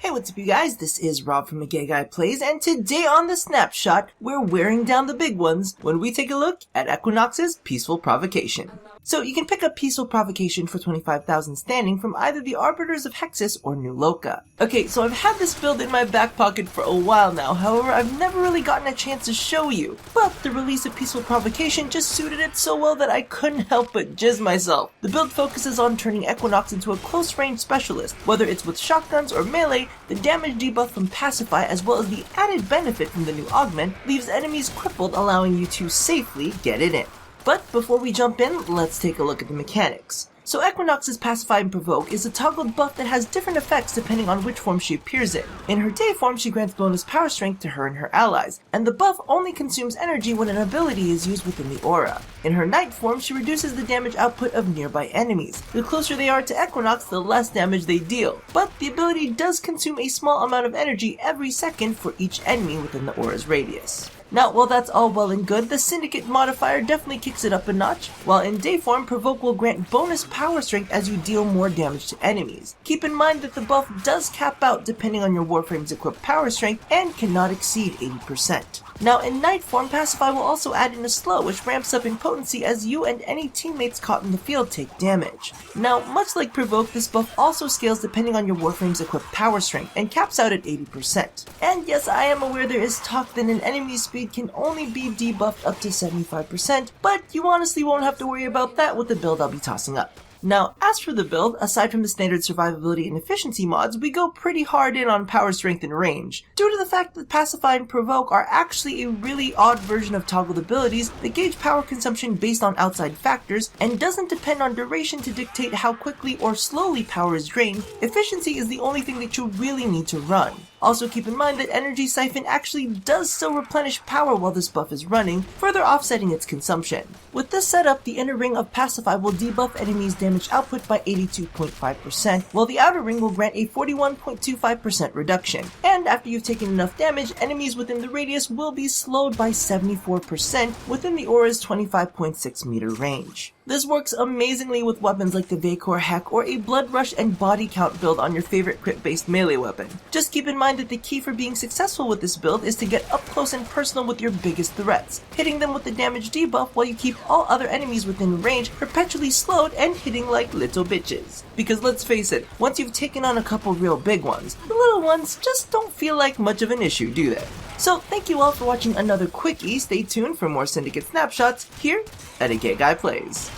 Hey, what's up you guys? This is Rob from A Gay Guy Plays, and today on The Snapshot, we're wearing down the big ones when we take a look at Equinox's Peaceful Provocation. So you can pick up Peaceful Provocation for 25,000 standing from either the Arbiters of Hexus or New Loka. Okay, so I've had this build in my back pocket for a while now, however I've never really gotten a chance to show you. But the release of Peaceful Provocation just suited it so well that I couldn't help but jizz myself. The build focuses on turning Equinox into a close range specialist, whether it's with shotguns or melee. The damage debuff from Pacify, as well as the added benefit from the new augment, leaves enemies crippled, allowing you to safely get it in. But before we jump in, let's take a look at the mechanics. So Equinox's Pacify and Provoke is a toggled buff that has different effects depending on which form she appears in. In her day form, she grants bonus power strength to her and her allies, and the buff only consumes energy when an ability is used within the aura. In her night form, she reduces the damage output of nearby enemies. The closer they are to Equinox, the less damage they deal, but the ability does consume a small amount of energy every second for each enemy within the aura's radius. Now, while that's all well and good, the Syndicate modifier definitely kicks it up a notch. While in day form, Provoke will grant bonus power strength as you deal more damage to enemies. Keep in mind that the buff does cap out depending on your Warframe's equipped power strength and cannot exceed 80%. Now in night form, Pacify will also add in a slow, which ramps up in potency as you and any teammates caught in the field take damage. Now, much like Provoke, this buff also scales depending on your Warframe's equipped power strength and caps out at 80%. And yes, I am aware there is talk that an enemy's speed can only be debuffed up to 75%, but you honestly won't have to worry about that with the build I'll be tossing up. Now, as for the build, aside from the standard survivability and efficiency mods, we go pretty hard in on power strength and range. Due to the fact that Pacify and Provoke are actually a really odd version of toggled abilities that gauge power consumption based on outside factors and doesn't depend on duration to dictate how quickly or slowly power is drained, efficiency is the only thing that you really need to run. Also keep in mind that Energy Siphon actually does still replenish power while this buff is running, further offsetting its consumption. With this setup, the inner ring of Pacify will debuff enemies' damage output by 82.5%, while the outer ring will grant a 41.25% reduction. And after you've taken enough damage, enemies within the radius will be slowed by 74% within the aura's 25.6 meter range. This works amazingly with weapons like the Vacor Hack or a Blood Rush and Body Count build on your favorite crit-based melee weapon. Just keep in mind that the key for being successful with this build is to get up close and personal with your biggest threats, hitting them with the damage debuff while you keep all other enemies within range perpetually slowed and hitting like little bitches. Because let's face it, once you've taken on a couple real big ones, the little ones just don't feel like much of an issue, do they? So thank you all for watching another quickie. Stay tuned for more Syndicate snapshots here at A Gay Guy Plays.